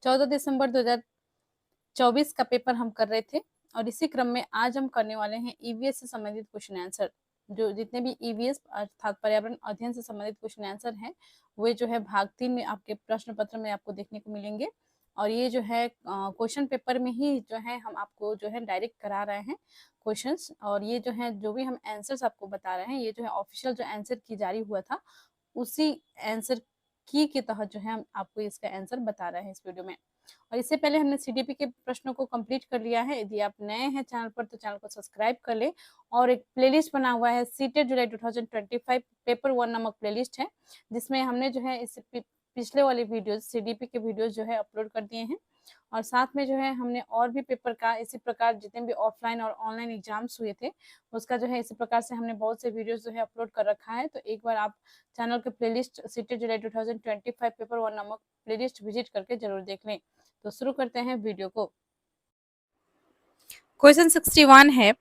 14 दिसंबर 2024 का पेपर हम कर रहे थे और इसी क्रम में आज हम करने वाले हैं ईवीएस से संबंधित क्वेश्चन आंसर। जो जितने भी ईवीएस अर्थात पर्यावरण अध्ययन से संबंधित क्वेश्चन आंसर हैं वे जो है भाग 3 में आपके प्रश्न पत्र में आपको देखने को मिलेंगे। और ये जो है क्वेश्चन पेपर में ही जो है हम आपको जो है डायरेक्ट करा रहे हैं क्वेश्चंस। और ये जो है जो भी हम आंसर्स आपको बता रहे हैं ये जो है ऑफिशियल जो आंसर की जारी हुआ था उसी आंसर की के तहत जो है हम आपको इसका आंसर बता रहे हैं इस वीडियो में। और इससे पहले हमने सीडीपी के प्रश्नों को कंप्लीट कर लिया है। यदि आप नए हैं चैनल पर तो चैनल को सब्सक्राइब कर ले। और एक प्लेलिस्ट बना हुआ है सीटेट जुलाई 2025 पेपर 1 नामक प्लेलिस्ट है जिसमें हमने जो है इस पिछले वाले वीडियोज सीडीपी के वीडियोज जो है अपलोड कर दिए हैं। और साथ में जो है हमने और भी पेपर का इसी प्रकार जितने भी ऑफलाइन और ऑनलाइन एग्जाम्स हुए थे उसका जो है इसी प्रकार से हमने बहुत से वीडियोस जो है अपलोड कर रखा है। तो एक बार आप चैनल के प्लेलिस्ट सीटेट जुलाई 2025 पेपर 1 नामक प्लेलिस्ट विजिट करके जरूर देख लें। तो शुरू करते हैं वीडियो को। क्वेश्चन 61 है,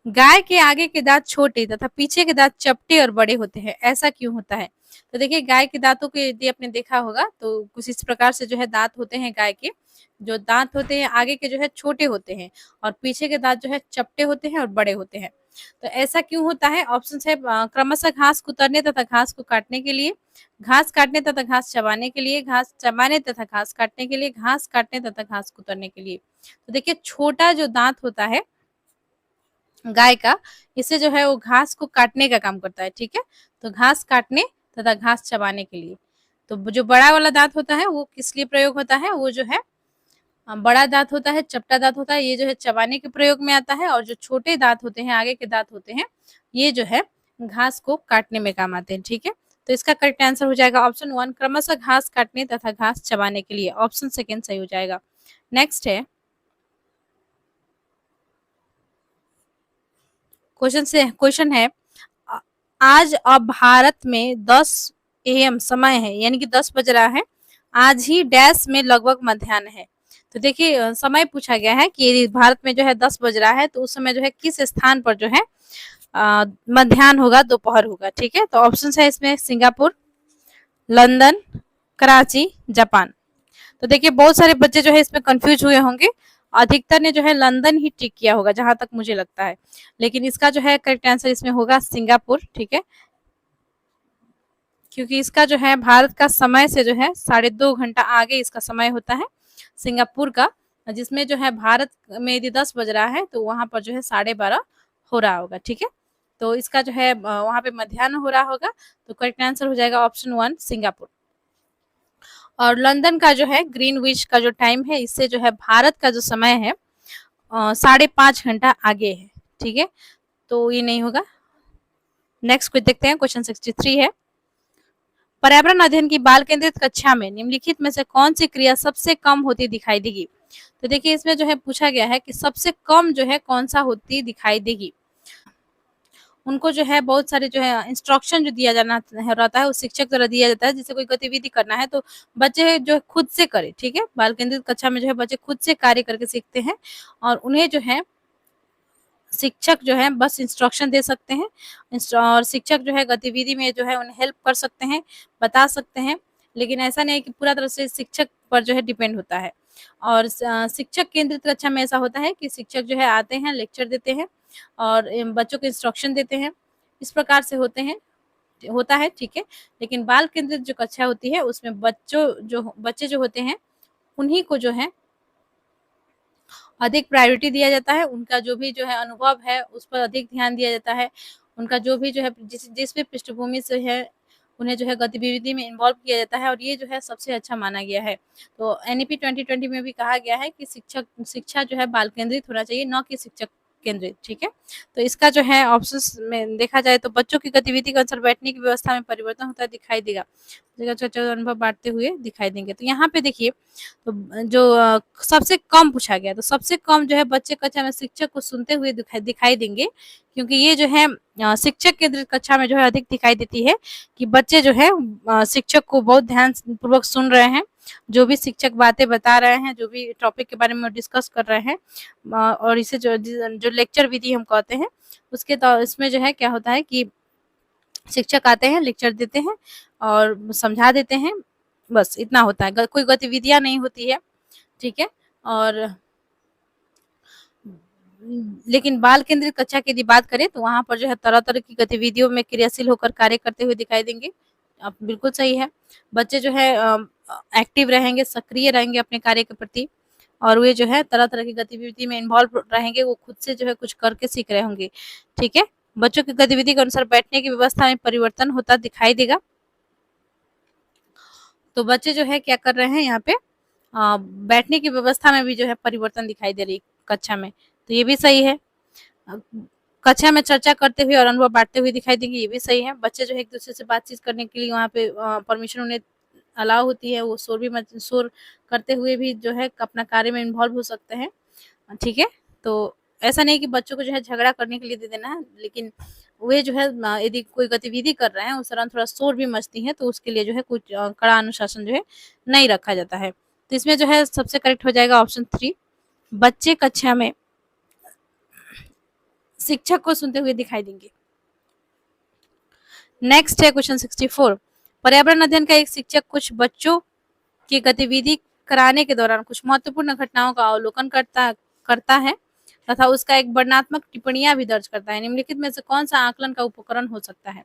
गाय के आगे के दांत छोटे तथा पीछे के दांत चपटे और बड़े होते हैं, ऐसा क्यों होता है? तो देखिए गाय के दांतों के यदि आपने देखा होगा तो कुछ इस प्रकार से जो है दांत होते हैं। गाय के जो दांत होते हैं आगे के जो है छोटे होते हैं और पीछे के दांत जो है चपटे होते हैं और बड़े होते हैं। तो ऐसा क्यों होता है? ऑप्शन है क्रमशः घास कुतरने तथा घास को काटने के लिए, घास काटने तथा घास चबाने के लिए, घास चबाने तथा घास काटने के लिए, घास काटने तथा घास कुतरने के लिए। तो देखिए छोटा जो दांत होता है गाय का, इससे जो है वो घास को काटने का काम करता है। ठीक है, तो घास काटने तथा घास चबाने के लिए। तो जो बड़ा वाला दांत होता है वो किस लिए प्रयोग होता है? वो जो है बड़ा दांत होता है, चपटा दांत होता है, ये जो है चबाने के प्रयोग में आता है। और जो छोटे दांत होते हैं आगे के दांत होते हैं ये जो है घास को काटने में काम आते हैं। ठीक है, तो इसका करेक्ट आंसर हो जाएगा ऑप्शन 1 क्रमशः घास काटने तथा घास चबाने के लिए। ऑप्शन सेकेंड सही हो जाएगा। नेक्स्ट है क्वेश्चन है, आज अब भारत में 10 AM समय है, यानी कि 10 बज रहा है। आज ही डैश में लगभग मध्याह्न है। तो देखिए समय पूछा गया है कि भारत में जो है 10 बज रहा है तो उस समय जो है किस स्थान पर जो है मध्याह्न होगा, दोपहर होगा। ठीक है, तो ऑप्शन है इसमें सिंगापुर, लंदन, कराची, जापान। तो देखिए बहुत सारे बच्चे जो है इसमें कंफ्यूज हुए होंगे। अधिकतर ने जो है लंदन ही टिक किया होगा जहां तक मुझे लगता है, लेकिन इसका जो है करेक्ट आंसर इसमें होगा सिंगापुर। ठीक है, क्योंकि इसका जो है भारत का समय से जो है 2.5 घंटा आगे इसका समय होता है सिंगापुर का, जिसमें जो है भारत में यदि 10 बज रहा है तो वहां पर जो है 12:30 हो रहा होगा। ठीक है, तो इसका जो है वहां पे मध्याह्न हो रहा होगा। तो करेक्ट आंसर हो जाएगा ऑप्शन 1 सिंगापुर। और लंदन का जो है ग्रीनविच का जो टाइम है इससे जो है भारत का जो समय है 5.5 घंटा आगे है। ठीक है, तो ये नहीं होगा। नेक्स्ट क्वेश्चन देखते हैं। क्वेश्चन 63 है, पर्यावरण अध्ययन की बाल केंद्रित कक्षा में निम्नलिखित में से कौन सी क्रिया सबसे कम होती दिखाई देगी? तो देखिए इसमें जो है पूछा गया है कि सबसे कम जो है कौन सा होती दिखाई देगी। उनको जो है बहुत सारे जो है इंस्ट्रक्शन जो दिया जाना रहता है, वो शिक्षक द्वारा दिया जाता है। जैसे कोई गतिविधि करना है तो बच्चे जो है खुद से करे। ठीक है, बाल केंद्रित कक्षा में जो है बच्चे खुद से कार्य करके सीखते हैं और उन्हें जो है शिक्षक जो है बस इंस्ट्रक्शन दे सकते हैं। और शिक्षक जो है गतिविधि में जो है उन्हें हेल्प कर सकते हैं, बता सकते हैं, लेकिन ऐसा नहीं है कि पूरा तरह से शिक्षक पर जो है डिपेंड होता है। और शिक्षक केंद्रित कक्षा में ऐसा होता है कि शिक्षक जो है आते हैं, लेक्चर देते हैं और बच्चों को इंस्ट्रक्शन देते हैं। इस प्रकार से होता है। ठीक है, लेकिन बाल केंद्रित जो कक्षा होती है उसमें बच्चे जो होते हैं उन्हीं को जो है अधिक प्रायोरिटी दिया जाता है। उनका जो भी जो है अनुभव है उस पर अधिक ध्यान दिया जाता है। उनका जो भी जो है जिस भी पृष्ठभूमि से है उन्हें जो है गतिविधि में इन्वॉल्व किया जाता है और ये जो है सबसे अच्छा माना गया है। तो एनईपी 2020 में भी कहा गया है कि शिक्षा जो है बाल केंद्रित होना चाहिए, न कि शिक्षक केंद्रित। ठीक है, तो इसका जो है ऑप्शंस में देखा जाए तो बच्चों की गतिविधि के अनुसार बैठने की व्यवस्था में परिवर्तन होता दिखाई देगा, अनुभव बांटते हुए दिखाई देंगे। तो यहाँ पे देखिए तो जो सबसे कम पूछा गया, तो सबसे कम जो है बच्चे कक्षा में शिक्षक को सुनते हुए दिखाई देंगे, क्योंकि ये जो है शिक्षक केंद्रित कक्षा में जो है अधिक दिखाई देती है कि बच्चे जो है शिक्षक को बहुत ध्यान पूर्वक सुन रहे हैं, जो भी शिक्षक बातें बता रहे हैं, जो भी टॉपिक के बारे में डिस्कस कर रहे हैं। और इसे जो लेक्चर विधि हम कहते हैं उसके तो इसमें जो है क्या होता है कि शिक्षक आते हैं, लेक्चर देते हैं और समझा देते हैं, बस इतना होता है, कोई गतिविधियां नहीं होती है, ठीक है। और लेकिन बाल केंद्रित कक्षा की यदि बात करें तो वहां पर जो है तरह तरह की गतिविधियों में क्रियाशील होकर कार्य करते हुए दिखाई देंगे। अब बिल्कुल सही है, बच्चे जो है एक्टिव रहेंगे, सक्रिय रहेंगे अपने कार्य के प्रति, और वे जो है तरह तरह की गतिविधि में इन्वॉल्व रहेंगे, वो खुद से जो है कुछ करके सीख रहे होंगे, ठीक है। बच्चों की गतिविधि के अनुसार बैठने की व्यवस्था में परिवर्तन होता दिखाई देगा। तो बच्चे जो है क्या कर रहे हैं यहाँ पे, बैठने की व्यवस्था में भी जो है परिवर्तन दिखाई दे रही कक्षा में, तो ये भी सही है। कक्षा में चर्चा करते हुए और अनुभव बांटते हुए दिखाई देंगे, ये भी सही है। बच्चे जो है एक दूसरे से बातचीत करने के लिए वहाँ पे परमिशन उन्हें अलाउ होती है, वो शोर करते हुए भी जो है अपना कार्य में इन्वॉल्व हो सकते हैं, ठीक है। तो ऐसा नहीं कि बच्चों को जो है झगड़ा करने के लिए दे देना है, लेकिन वे जो है यदि कोई गतिविधि कर रहे हैं उस दौरान थोड़ा शोर भी मचती है, तो उसके लिए जो है कुछ कड़ा अनुशासन जो है नहीं रखा जाता है। तो इसमें जो है सबसे करेक्ट हो जाएगा ऑप्शन 3, बच्चे कक्षा में शिक्षक को सुनते हुए दिखाई देंगे। नेक्स्ट है क्वेश्चन 64, पर्यावरण अध्ययन का एक शिक्षक कुछ बच्चों की गतिविधि कराने के दौरान कुछ महत्वपूर्ण घटनाओं का अवलोकन करता है तथा उसका एक वर्णनात्मक टिप्पणियां भी दर्ज करता है। निम्नलिखित में से कौन सा आकलन का उपकरण हो सकता है?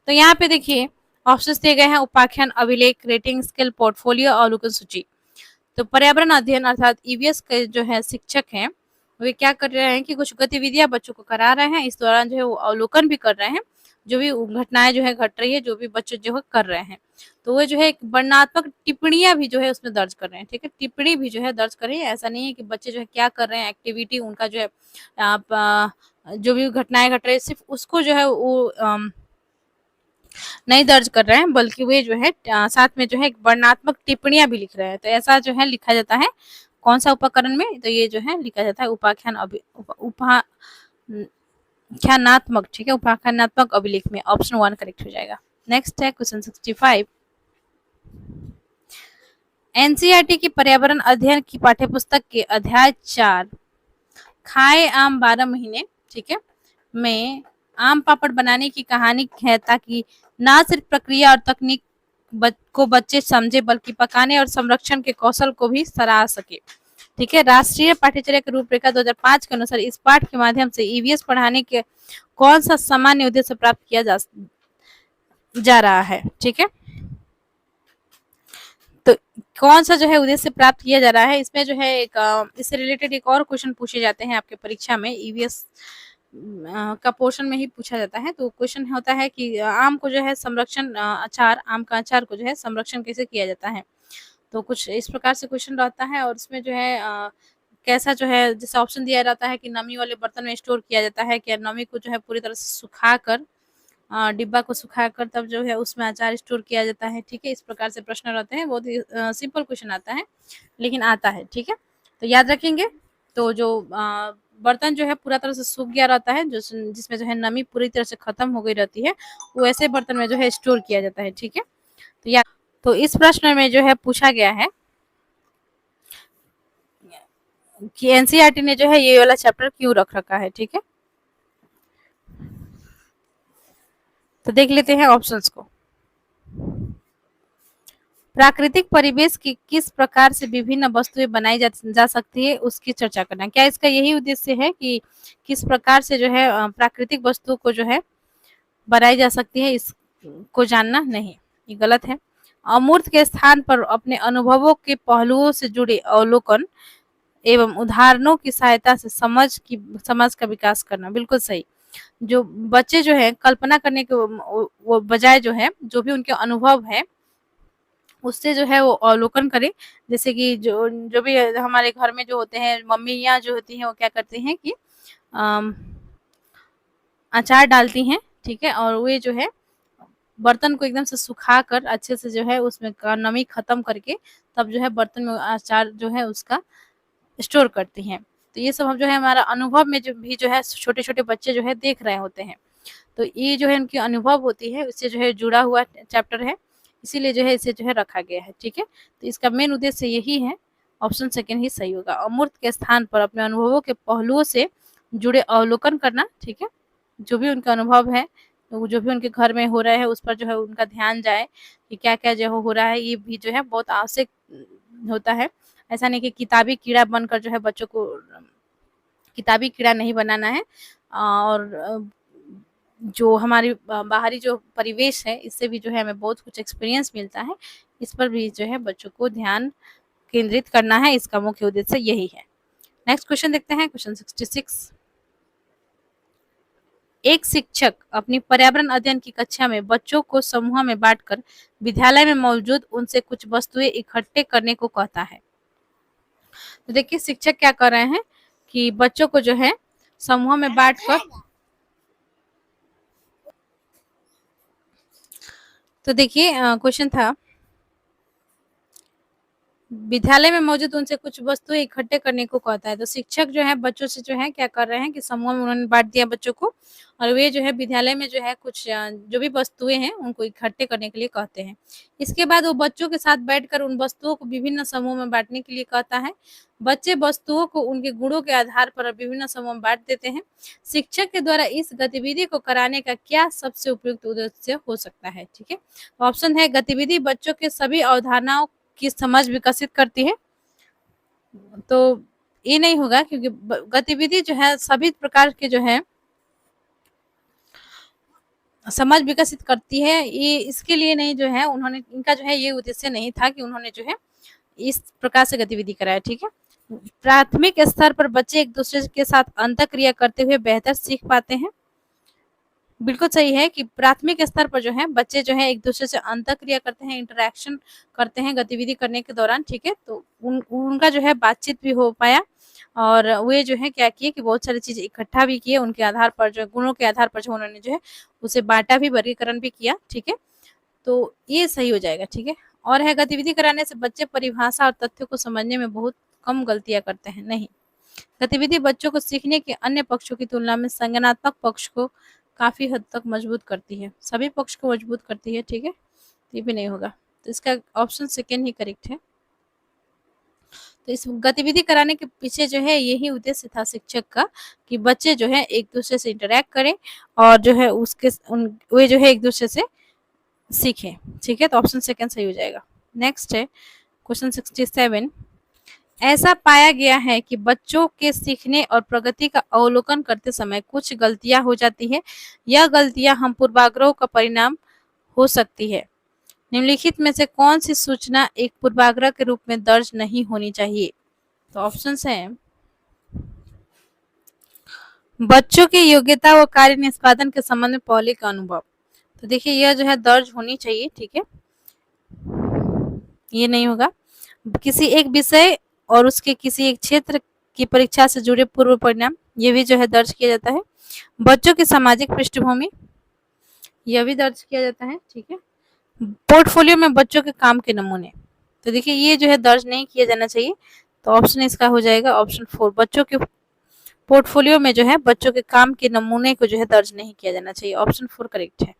तो यहाँ पे देखिए ऑप्शन दिए गए हैं, उपाख्यान, अभिलेख, रेटिंग स्केल, पोर्टफोलियो, अवलोकन सूची। तो पर्यावरण अध्ययन अर्थात ईवीएस के जो है शिक्षक हैं, वे क्या कर रहे हैं कि कुछ गतिविधियां बच्चों को करा रहे हैं, इस दौरान जो है वो अवलोकन भी कर रहे हैं, जो भी घटनाएं जो है घट रही है, जो भी बच्चे जो है कर रहे हैं, तो वो जो है एक वर्णनात्मक टिप्पणियां भी जो है उसमें दर्ज कर रहे हैं, ठीक है। टिप्पणी भी जो है दर्ज कर रही है, ऐसा नहीं है कि बच्चे जो है क्या कर रहे हैं एक्टिविटी उनका जो है आप जो भी घटनाएं घट रही है सिर्फ उसको जो है वो नहीं दर्ज कर रहे हैं, बल्कि वे जो है साथ में जो है वर्णनात्मक टिप्पणियां भी लिख रहे हैं। तो ऐसा जो है लिखा जाता है कौन सा उपकरण में, तो ये जो है लिखा जाता है उपाख्यान उपाख्यानात्मक, ठीक है, उपाख्यानात्मक अभिलेख में। ऑप्शन 1 करेक्ट हो जाएगा। नेक्स्ट है क्वेश्चन 65, एनसीईआरटी की पर्यावरण अध्ययन की पाठ्यपुस्तक के अध्याय 4 खाए आम 12 महीने, ठीक है, में आम पापड़ बनाने की कहानी है, ताकि ना सिर्फ प्रक्रिया और तकनीक को बच्चे समझे, बल्कि पकाने और संरक्षण के कौशल को भी सराह सके, ठीक है। राष्ट्रीय पाठ्यचर्या की रूपरेखा 2005 के अनुसार इस पाठ के माध्यम से ईवीएस पढ़ाने के कौन सा सामान्य उद्देश्य प्राप्त किया जा रहा है, ठीक है। तो कौन सा जो है उद्देश्य प्राप्त किया जा रहा है, इसमें जो है एक इससे रिलेटेड एक और क्वेश्चन पूछे जाते हैं आपके परीक्षा में, ईवीएस का पोर्शन में ही पूछा जाता है। तो क्वेश्चन होता है कि आम को जो है संरक्षण अचार, आम का अचार को जो है संरक्षण कैसे किया जाता है, तो कुछ इस प्रकार से क्वेश्चन रहता है। और उसमें जो है कैसा जो है जैसे ऑप्शन दिया जाता है कि नमी वाले बर्तन में स्टोर किया जाता है, क्या नमी को जो है पूरी तरह से सुखाकर डिब्बा को सुखाकर तब जो है उसमें अचार स्टोर किया जाता है, ठीक है। इस प्रकार से प्रश्न रहते हैं, बहुत ही सिंपल क्वेश्चन आता है, लेकिन आता है, ठीक है। तो याद रखेंगे, तो जो बर्तन जो है पूरा तरह से सूख गया रहता है, जो जिसमें जो है नमी पूरी तरह से खत्म हो गई रहती है, वो ऐसे बर्तन में जो है स्टोर किया जाता है, ठीक है। तो इस प्रश्न में जो है पूछा गया है कि एनसीईआरटी ने जो है ये वाला चैप्टर क्यों रख रखा है, ठीक है। तो देख लेते हैं ऑप्शंस को। प्राकृतिक परिवेश की किस प्रकार से विभिन्न वस्तुएं बनाई जा सकती है उसकी चर्चा करना। क्या इसका यही उद्देश्य है कि किस प्रकार से जो है प्राकृतिक वस्तु को जो है बनाई जा सकती है, इसको जानना? नहीं, ये गलत है। अमूर्त के स्थान पर अपने अनुभवों के पहलुओं से जुड़े अवलोकन एवं उदाहरणों की सहायता से समझ का विकास करना, बिल्कुल सही। जो बच्चे जो है कल्पना करने के वो बजाय जो है जो भी उनके अनुभव है उससे जो है वो अवलोकन करें। जैसे कि जो भी हमारे घर में जो होते हैं, मम्मियाँ जो होती हैं वो क्या करती हैं कि अचार डालती हैं, ठीक है, और वे जो है बर्तन को एकदम से सुखा कर अच्छे से जो है उसमें का नमी खत्म करके तब जो है बर्तन में अचार जो है उसका स्टोर करती हैं। तो ये सब हम जो है हमारा अनुभव में जो भी जो है छोटे छोटे बच्चे जो है देख रहे होते हैं, तो ये जो है उनकी अनुभव होती है, उससे जो है जुड़ा हुआ चैप्टर है, इसीलिए जो है इसे जो है रखा गया है, ठीक है। तो इसका मेन उद्देश्य यही है, ऑप्शन सेकेंड ही सही होगा। अमूर्त के स्थान पर अपने अनुभवों के पहलुओं से जुड़े अवलोकन करना, ठीक है, जो भी उनका अनुभव है तो जो भी उनके घर में हो रहा है उस पर जो है उनका ध्यान जाए कि क्या-क्या जो हो रहा है, ये भी जो है बहुत आवश्यक होता है। ऐसा नहीं कि किताबी कीड़ा बनकर जो है बच्चों को किताबी कीड़ा नहीं बनाना है। और जो हमारी बाहरी जो परिवेश है इससे भी जो है हमें बहुत कुछ एक्सपीरियंस मिलता है। इस पर भी जो है बच्चों को ध्यान केंद्रित करना है, इसका मुख्य उद्देश्य यही है। नेक्स्ट क्वेश्चन देखते हैं, क्वेश्चन 66। एक शिक्षक अपनी पर्यावरण अध्ययन की कक्षा में बच्चों को समूह में बांटकर विद्यालय में मौजूद उनसे कुछ वस्तुएं इकट्ठे करने को कहता है। तो देखिए शिक्षक क्या कर रहे हैं कि बच्चों को जो है समूह में बांटकर, तो देखिए क्वेश्चन था विद्यालय में मौजूद उनसे कुछ वस्तुएं इकट्ठे करने को कहता है। तो शिक्षक जो है बच्चों से जो है क्या कर रहे हैं कि समूह में उन्होंने बांट दिया बच्चों को, और वे जो है विद्यालय में जो है कुछ जो भी वस्तुएं हैं उनको इकट्ठे करने के लिए कहते हैं। इसके बाद वो बच्चों के साथ बैठकर उन वस्तुओं को विभिन्न समूह में बांटने के लिए कहता है। बच्चे वस्तुओं को उनके गुणों के आधार पर विभिन्न समूह में बांट देते हैं। शिक्षक के द्वारा इस गतिविधि को कराने का क्या सबसे उपयुक्त उद्देश्य हो सकता है? ठीक है, ऑप्शन है गतिविधि बच्चों के सभी अवधारणाओं की समझ विकसित करती है। तो ये नहीं होगा क्योंकि गतिविधि जो है सभी प्रकार के जो है समझ विकसित करती है, ये इसके लिए नहीं जो है उन्होंने, इनका जो है ये उद्देश्य नहीं था कि उन्होंने जो है इस प्रकार से गतिविधि कराया। ठीक है, प्राथमिक स्तर पर बच्चे एक दूसरे के साथ अंतःक्रिया करते हुए बेहतर सीख पाते हैं। बिल्कुल सही है कि प्राथमिक स्तर पर जो है बच्चे जो है एक दूसरे से अंतःक्रिया करते हैं, इंटरेक्शन करते हैं गतिविधि करने के दौरान। ठीक है, तो उनका जो है बातचीत भी हो पाया, और वे जो है क्या किए कि बहुत सारी चीजें इकट्ठा भी किए, उनके आधार पर जो गुणों के आधार पर जो उन्होंने जो है उसे बांटा भी, वर्गीकरण भी किया। ठीक है, तो ये सही हो जाएगा। ठीक है, और है गतिविधि कराने से बच्चे परिभाषा और तथ्यों को समझने में बहुत कम गलतियां करते हैं। नहीं, गतिविधि बच्चों को सीखने के अन्य पक्षों की तुलना में संज्ञानात्मक पक्ष को काफी हद तक मजबूत करती है, सभी पक्ष को मजबूत करती है। ठीक है, ये भी नहीं होगा, तो इसका ऑप्शन सेकेंड ही करेक्ट है। तो इस गतिविधि कराने के पीछे जो है यही उद्देश्य था शिक्षक का कि बच्चे जो है एक दूसरे से इंटरेक्ट करें और जो है उसके वे जो है एक दूसरे से सीखें। ठीक है, तो ऑप्शन सेकेंड सही हो जाएगा। नेक्स्ट है क्वेश्चन 67। ऐसा पाया गया है कि बच्चों के सीखने और प्रगति का अवलोकन करते समय कुछ गलतियां हो जाती है। यह गलतियां हम पूर्वाग्रह का परिणाम हो सकती है। निम्नलिखित में से कौन सी सूचना एक पूर्वाग्रह के रूप में दर्ज नहीं होनी चाहिए? तो ऑप्शंस हैं बच्चों की योग्यता व कार्य निष्पादन के संबंध में पहले का अनुभव। तो देखिए यह जो है दर्ज होनी चाहिए। ठीक है, ये नहीं होगा। किसी एक विषय और उसके किसी एक क्षेत्र की परीक्षा से जुड़े पूर्व परिणाम, ये भी जो है दर्ज किया जाता है। बच्चों की सामाजिक पृष्ठभूमि, यह भी दर्ज किया जाता है। ठीक है, पोर्टफोलियो में बच्चों के काम के नमूने, तो देखिए ये जो है दर्ज नहीं किया जाना चाहिए। तो ऑप्शन इसका हो जाएगा ऑप्शन 4, बच्चों के पोर्टफोलियो में जो है बच्चों के काम के नमूने को जो है दर्ज नहीं किया जाना चाहिए। ऑप्शन 4 करेक्ट है।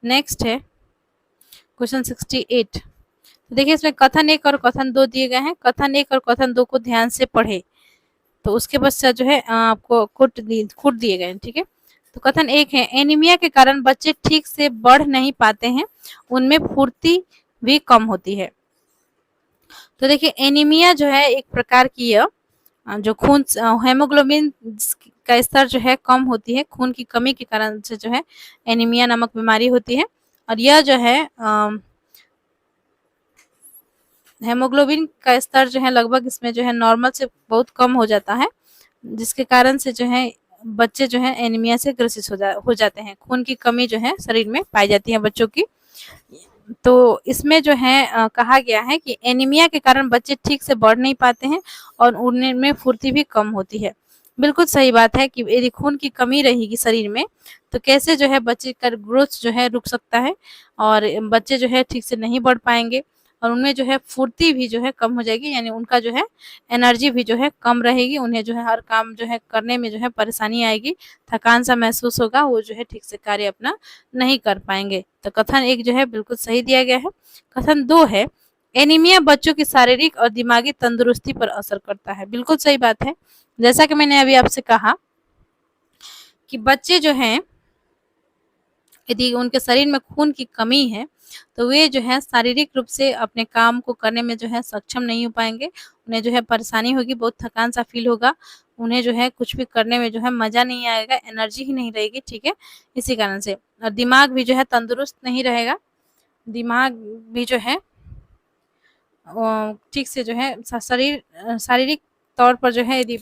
नेक्स्ट है क्वेश्चन 68। तो देखिए इसमें कथन 1 और कथन 2 दिए गए हैं। कथन 1 और कथन 2 को ध्यान से पढ़े, तो उसके पश्चात जो है आपको खुद दिए गए हैं। ठीक है, तो कथन 1 है एनीमिया के कारण बच्चे ठीक से बढ़ नहीं पाते हैं, उनमें फुर्ती भी कम होती है। तो देखिए एनीमिया जो है एक प्रकार की जो खून हेमोग्लोबिन का स्तर जो है कम होती है, खून की कमी के कारण से जो है एनीमिया नामक बीमारी होती है। और यह जो है हेमोग्लोबिन का स्तर जो है लगभग इसमें जो है नॉर्मल से बहुत कम हो जाता है, जिसके कारण से जो है बच्चे जो है एनीमिया से ग्रसित हो जाते हैं। खून की कमी जो है शरीर में पाई जाती है बच्चों की। तो इसमें जो है कहा गया है कि एनीमिया के कारण बच्चे ठीक से बढ़ नहीं पाते हैं और उनमें फुर्ती भी कम होती है। बिल्कुल सही बात है कि यदि खून की कमी रहेगी शरीर में तो कैसे जो है बच्चे का ग्रोथ जो है रुक सकता है और बच्चे जो है ठीक से नहीं बढ़ पाएंगे और उनमें जो है फुर्ती भी जो है कम हो जाएगी, यानी उनका जो है एनर्जी भी जो है कम रहेगी, उन्हें जो है हर काम जो है करने में जो है परेशानी आएगी, थकान सा महसूस होगा, वो जो है ठीक से कार्य अपना नहीं कर पाएंगे। तो कथन 1 जो है बिल्कुल सही दिया गया है। कथन 2 है एनीमिया बच्चों की शारीरिक और दिमागी तंदुरुस्ती पर असर करता है। बिल्कुल सही बात है। जैसा कि मैंने अभी आपसे कहा कि बच्चे जो हैं यदि उनके शरीर में खून की कमी है, तो वे जो है शारीरिक रूप से अपने काम को करने में जो है सक्षम नहीं हो पाएँगे। उन्हें जो है परेशानी होगी, बहुत थकान-सा फ़ील होगा। उन्हें जो है कुछ भी करने में जो है मज़ा नहीं आएगा, एनर्जी ही नहीं रहेगी, ठीक है? इसी कारण से और दिमाग भी जो है तंदुरुस्त नहीं रहेगा। दिमाग भी जो है ठीक से जो है शारीरिक तौर पर जो है यदि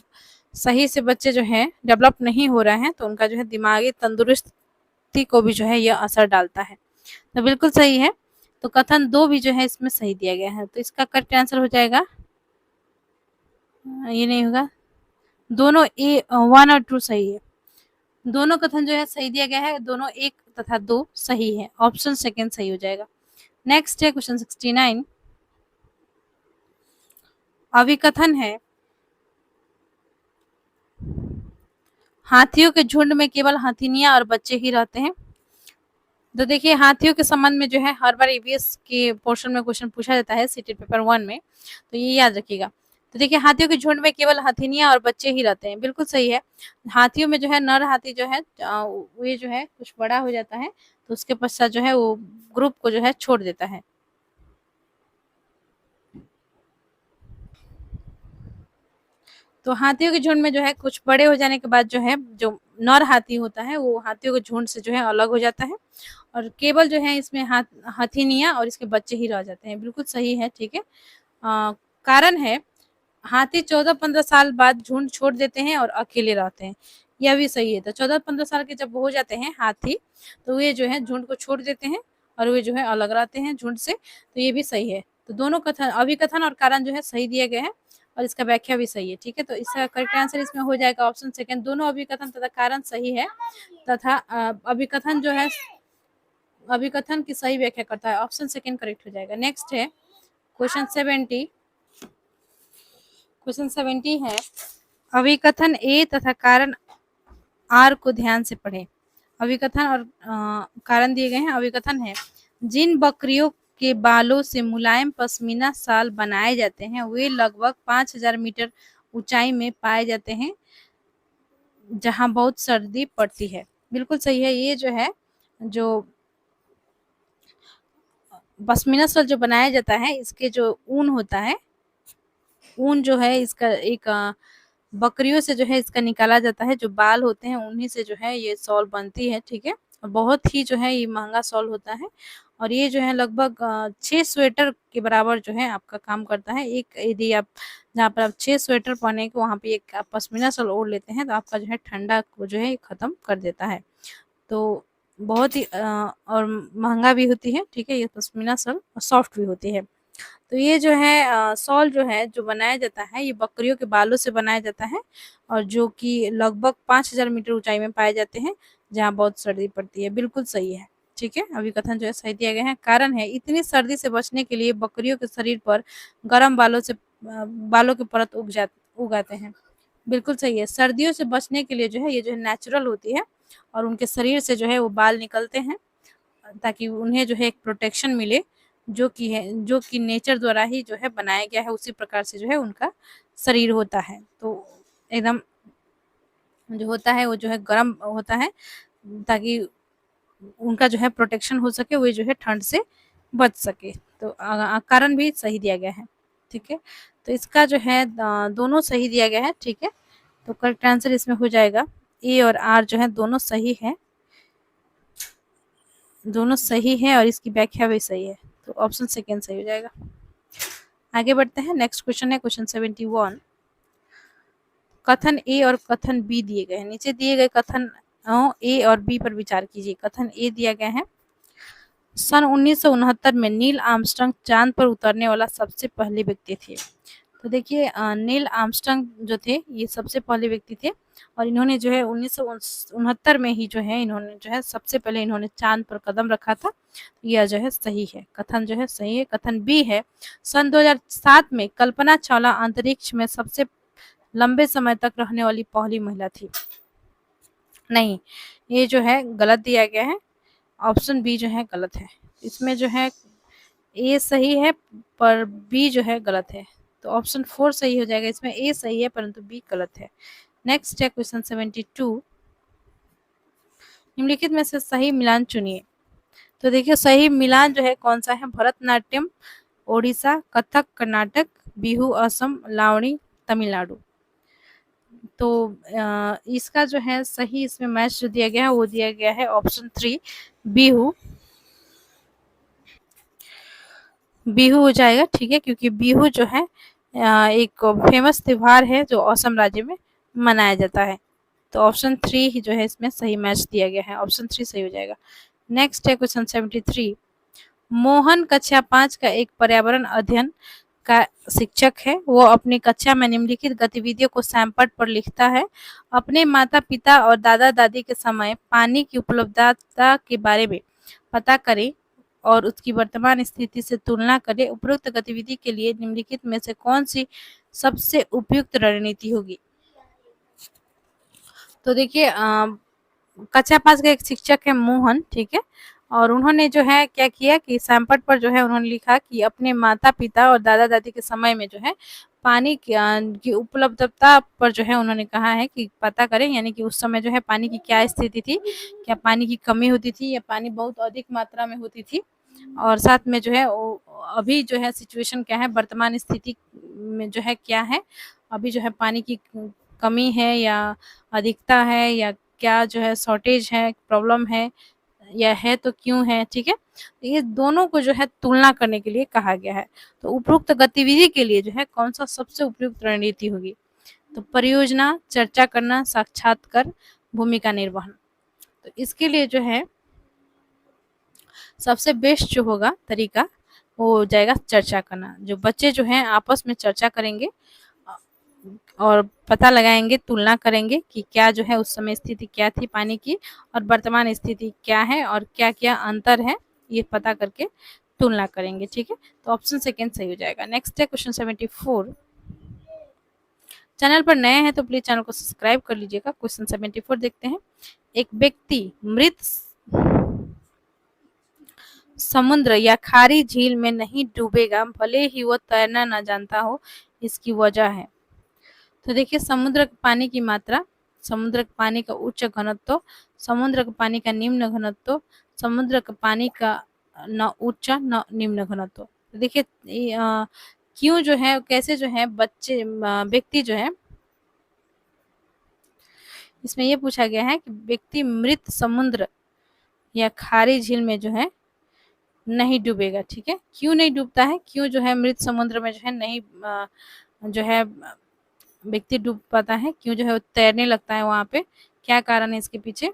सही से बच्चे जो हैं डेवलप नहीं हो रहे हैं, तो उनका जो है दिमागी तंदुरुस्ती को भी जो है यह असर डालता है। तो बिल्कुल सही है। तो कथन 2 भी जो है इसमें सही दिया गया है। तो इसका करेक्ट आंसर हो जाएगा ये नहीं होगा। दोनों 1 और 2 सही है। दोनों कथन जो है सही दिया गया है, दोनों 1 तथा 2 सही है। ऑप्शन सेकंड सही हो जाएगा। नेक्स्ट है क्वेश्चन 69 अभिकथन है हाथियों के झुंड में केवल हथिनियां और बच्चे ही रहते हैं। तो देखिए हाथियों के संबंध में जो है हर बार ईवीएस के पोर्शन में क्वेश्चन पूछा जाता है सिटी पेपर 1 में, तो ये याद रखिएगा। तो देखिए हाथियों के झुंड में केवल हथिनियां और बच्चे ही रहते हैं, बिल्कुल सही है। हाथियों में जो है नर हाथी जो है वो जो है कुछ बड़ा हो जाता है, तो उसके पश्चात जो है वो ग्रुप को जो है छोड़ देता है। तो हाथियों के झुंड में जो है कुछ बड़े हो जाने के बाद जो है जो नर हाथी होता है वो हाथियों के झुंड से जो है अलग हो जाता है और केवल जो है इसमें हथिनियां और इसके बच्चे ही रह जाते हैं, बिल्कुल सही है, ठीक है। कारण है हाथी 14-15 साल बाद झुंड छोड़ देते हैं और अकेले रहते हैं, यह भी सही है। तो 14-15 साल के जब हो जाते हैं हाथी, तो वे जो है झुंड को छोड़ देते हैं और वे जो है अलग रहते हैं झुंड से, तो ये भी सही है। तो दोनों कथन अभिकथन और कारण जो है सही दिया गया है और इसका व्याख्या भी सही है, ठीक है। तो इसका करेक्ट आंसर इसमें हो जाएगा ऑप्शन सेकंड। दोनों अभिकथन तथा कारण सही है तथा अभिकथन जो है अभिकथन की सही व्याख्या करता है, ऑप्शन सेकंड करेक्ट हो जाएगा। नेक्स्ट है क्वेश्चन 70। क्वेश्चन 70 है अभिकथन ए तथा कारण आर को ध्यान से पढ़ें। अभिकथन और कारण दिए गए हैं। अभिकथन है जिन बकरियों के बालों से मुलायम पश्मीना शाल बनाए जाते हैं वे लगभग 5000 मीटर ऊंचाई में पाए जाते हैं जहां बहुत सर्दी पड़ती है, बिल्कुल सही है। ये जो है जो पश्मीना शाल जो बनाया जाता है इसके जो ऊन होता है, ऊन जो है इसका एक बकरियों से जो है इसका निकाला जाता है, जो बाल होते हैं उन्हीं से जो है ये शॉल बनती है, ठीक है। और बहुत ही जो है ये महंगा शॉल होता है और ये जो है लगभग 6 स्वेटर के बराबर जो है आपका काम करता है। एक यदि आप जहाँ पर आप 6 स्वेटर पहने के वहाँ पे एक आप पश्मीना शॉल ओढ़ लेते हैं तो आपका जो है ठंडा को जो है खत्म कर देता है। तो बहुत ही और महंगा भी होती है, ठीक है। ये पश्मीना शॉल सॉफ्ट भी होती है। तो ये जो है शॉल जो है जो बनाया जाता है ये बकरियों के बालों से बनाया जाता है और जो कि लगभग 5000 मीटर ऊंचाई में पाए जाते हैं जहाँ बहुत सर्दी पड़ती है, बिल्कुल सही है, ठीक है। अभी कथन जो है सही दिया गया है। कारण है इतनी सर्दी से बचने के लिए बकरियों के शरीर पर गर्म बालों की परत उगाते हैं, बिल्कुल सही है। सर्दियों से बचने के लिए जो है ये जो है नेचुरल होती है और उनके शरीर से जो है वो बाल निकलते हैं ताकि उन्हें जो है एक प्रोटेक्शन मिले जो कि नेचर द्वारा ही जो है बनाया गया है, उसी प्रकार से जो है उनका शरीर होता है। तो एकदम जो होता है वो जो है गर्म होता है ताकि उनका जो है प्रोटेक्शन हो सके, वो जो है ठंड से बच सके। तो कारण भी सही दिया गया है, ठीक है। तो इसका जो है दोनों सही दिया गया है, ठीक है। तो करेक्ट आंसर इसमें हो जाएगा ए और आर जो है दोनों सही है, दोनों सही है और इसकी व्याख्या भी सही है। तो ऑप्शन सेकेंड सही हो जाएगा। आगे बढ़ते हैं। नेक्स्ट क्वेश्चन है क्वेश्चन 71। कथन ए और कथन बी दिए गए हैं। नीचे दिए गए कथन ए और बी पर विचार कीजिए। कथन ए दिया गया है सन 1969 में नील आर्मस्ट्रांग चांद पर उतरने वाला सबसे पहले व्यक्ति थे। तो देखिए नील आर्मस्ट्रांग जो थे ये सबसे पहले व्यक्ति थे और इन्होंने जो है 1969 में ही जो है इन्होंने जो है सबसे पहले इन्होंने चांद पर कदम रखा था। यह जो है सही है, कथन जो है सही है। कथन बी है सन 2007 में कल्पना चावला अंतरिक्ष में सबसे लंबे समय तक रहने वाली पहली महिला थी। नहीं, ये जो है गलत दिया गया है। ऑप्शन बी जो है गलत है। इसमें जो है ए सही है पर बी जो है गलत है। तो ऑप्शन 4 सही हो जाएगा। इसमें ए सही है परंतु बी गलत है। नेक्स्ट है क्वेश्चन 72। निम्नलिखित में से सही मिलान चुनिए। तो देखिए सही मिलान जो है कौन सा है, भरतनाट्यम ओडिशा, कथक कर्नाटक, बिहू असम, लावणी तमिलनाडु। तो इसका जो है सही इसमें मैच जो दिया गया है वो दिया गया है ऑप्शन 3 बिहू। बिहू हो जाएगा, ठीक है, क्योंकि बिहू जो है एक फेमस त्योहार है जो असम राज्य में मनाया जाता है। तो ऑप्शन 3 ही जो है इसमें सही मैच दिया गया है, ऑप्शन 3 सही हो जाएगा। नेक्स्ट है क्वेश्चन 73। मोहन कक्षा 5 का एक पर्यावरण अध्ययन का शिक्षक है। वो अपनी कक्षा में निम्नलिखित गतिविधियों को सैमपट पर लिखता है। अपने माता पिता और दादा दादी के समय पानी की उपलब्धता के बारे में पता करें और उसकी वर्तमान स्थिति से तुलना करें। उपरोक्त गतिविधि के लिए निम्नलिखित में से कौन सी सबसे उपयुक्त रणनीति होगी। तो देखिए कक्षा 5 का एक शिक्षक है मोहन, ठीक है, और उन्होंने जो है क्या किया कि सैमपट पर जो है उन्होंने लिखा कि अपने माता पिता और दादा दादी के समय में जो है पानी की उपलब्धता पर जो है उन्होंने कहा है कि पता करें, यानी कि उस समय जो है पानी की क्या स्थिति थी, क्या पानी की कमी होती थी या पानी बहुत अधिक मात्रा में होती थी, और साथ में जो है अभी जो है सिचुएशन क्या है, वर्तमान स्थिति में जो है क्या है, अभी जो है पानी की कमी है या अधिकता है या क्या जो है शॉर्टेज है, प्रॉब्लम है या है तो क्यों है, ठीक है। तो ये दोनों को जो है तुलना करने के लिए कहा गया है। तो उपरोक्त गतिविधि के लिए जो है कौन सा सबसे उपयुक्त रणनीति होगी। तो परियोजना, चर्चा करना, साक्षात्कार, भूमिका निर्वहन। तो इसके लिए जो है सबसे बेस्ट जो होगा तरीका वो हो जाएगा चर्चा करना। जो बच्चे जो हैं आपस में चर्चा करेंगे और पता लगाएंगे, तुलना करेंगे कि क्या जो है उस समय स्थिति क्या थी पानी की और वर्तमान स्थिति क्या है और क्या-क्या अंतर है, ये पता करके तुलना करेंगे, ठीक है। तो ऑप्शन सेकंड सही हो जाएगा। नेक्स्ट है क्वेश्चन 74। चैनल पर नए हैं तो प्लीज चैनल को सब्सक्राइब कर लीजिएगा। क्वेश्चन 74 देखते हैं। एक व्यक्ति मृत समुद्र या खारी झील में नहीं डूबेगा भले ही वो तैरना न जानता हो, इसकी वजह है। तो देखिए समुद्र के पानी की मात्रा, समुद्र के पानी का उच्च घनत्व, समुद्र के पानी का निम्न घनत्व, समुद्र के पानी का न उच्च न निम्न घनत्व। तो देखिए क्यों जो है कैसे जो है बच्चे व्यक्ति जो है इसमें ये पूछा गया है कि व्यक्ति मृत समुद्र या खारी झील में जो है नहीं डूबेगा, ठीक है। क्यों नहीं डूबता है, क्यों जो है मृत समुद्र में जो है नहीं जो है व्यक्ति डूब पाता है, क्यों जो है तैरने लगता है वहां पे, क्या कारण है इसके पीछे।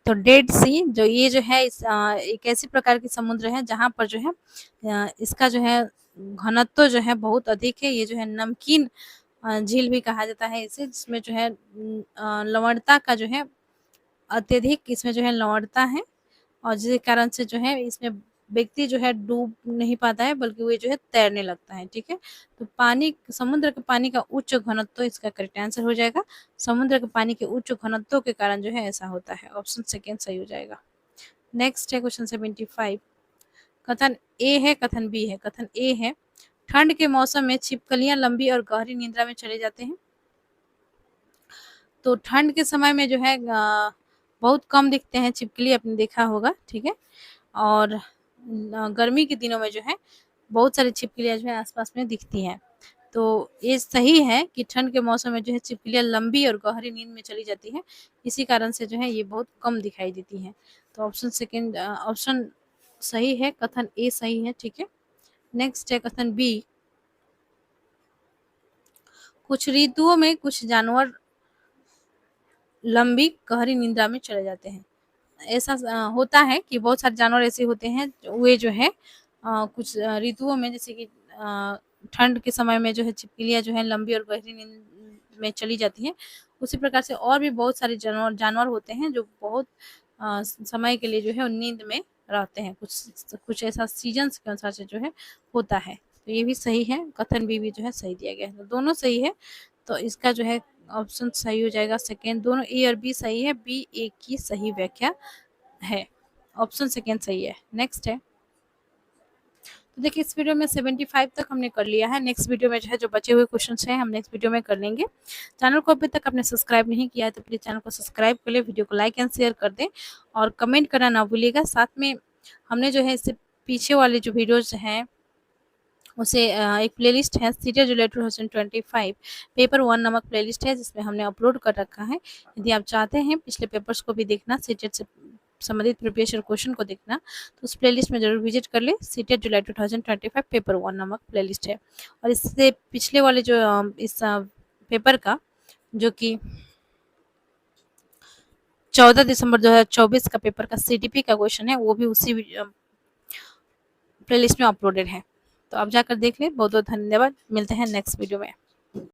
तो डेड सी जो ये जो है एक ऐसी प्रकार की समुद्र है जहां पर जो है इसका जो है घनत्व जो है बहुत अधिक है। ये जो है नमकीन झील भी कहा जाता है इसे, जिसमें जो है लवणता का जो है अत्यधिक इसमें जो है लवणता है और जिसके कारण से जो है इसमें व्यक्ति जो है डूब नहीं पाता है बल्कि वो जो है तैरने लगता है, ठीक है। तो पानी समुद्र के पानी का उच्च घनत्व इसका करेक्ट आंसर हो जाएगा। समुद्र के पानी के उच्च घनत्व के कारण जो है ऐसा होता है। ऑप्शन सेकेंड सही हो जाएगा। नेक्स्ट है क्वेश्चन 75। कथन ए है, कथन बी है। कथन ए है ठंड के मौसम में छिपकलियां लंबी और गहरी निद्रा में चले जाते हैं। तो ठंड के समय में जो है बहुत कम दिखते हैं छिपकली, आपने देखा होगा, ठीक है। और गर्मी के दिनों में जो है बहुत सारी छिपकलियां जो है आसपास में दिखती हैं। तो ये सही है कि ठंड के मौसम में जो है छिपकलियां लंबी और गहरी नींद में चली जाती हैं, इसी कारण से जो है ये बहुत कम दिखाई देती हैं। तो ऑप्शन सेकंड ऑप्शन सही है, कथन ए सही है, ठीक है। नेक्स्ट है कथन बी। कुछ ऋतुओं में कुछ जानवर लंबी गहरी निद्रा में चले जाते हैं। ऐसा होता है कि बहुत सारे जानवर ऐसे होते हैं वे जो है कुछ ऋतुओं में जैसे कि ठंड के समय में जो है छिपकलियां जो है लंबी और गहरी नींद में चली जाती हैं। उसी प्रकार से और भी बहुत सारे जानवर जानवर होते हैं जो बहुत समय के लिए जो है नींद में रहते हैं। कुछ कुछ ऐसा सीजन के अनुसार से जो है होता है। तो ये भी सही है, कथन भी जो है सही दिया गया है। तो दोनों सही है, तो इसका जो है ऑप्शन सही हो जाएगा सेकेंड। दोनों ए और बी सही है, बी ए की सही व्याख्या है। ऑप्शन सेकेंड सही है। नेक्स्ट है तो देखिए इस वीडियो में 75 तक हमने कर लिया है। नेक्स्ट वीडियो में जो है जो बचे हुए क्वेश्चंस हैं हम नेक्स्ट वीडियो में कर लेंगे। चैनल को अभी तक आपने सब्सक्राइब नहीं किया है तो प्लीज़ चैनल को सब्सक्राइब कर ले, वीडियो को लाइक एंड शेयर कर दें और कमेंट करना ना भूलिएगा। साथ में हमने जो है इससे पीछे वाले जो वीडियोज़ हैं उसे एक प्लेलिस्ट है सीटेट जुलाई 2025 पेपर 1 नामक प्लेलिस्ट है जिसमें हमने अपलोड कर रखा है। यदि आप चाहते हैं पिछले पेपर्स को भी देखना, सीटेट से संबंधित प्रिपरेशन क्वेश्चन को देखना, तो उस प्लेलिस्ट में जरूर विजिट कर ले। सीटेट जुलाई 2025 पेपर 1 नामक प्लेलिस्ट है। और इससे पिछले वाले जो इस पेपर का जो कि 14 दिसंबर 2024 का पेपर का सीटीपी का क्वेश्चन है वो भी उसी प्लेलिस्ट में अपलोडेड है। तो आप जाकर देख लें। बहुत बहुत धन्यवाद। मिलते हैं नेक्स्ट वीडियो में।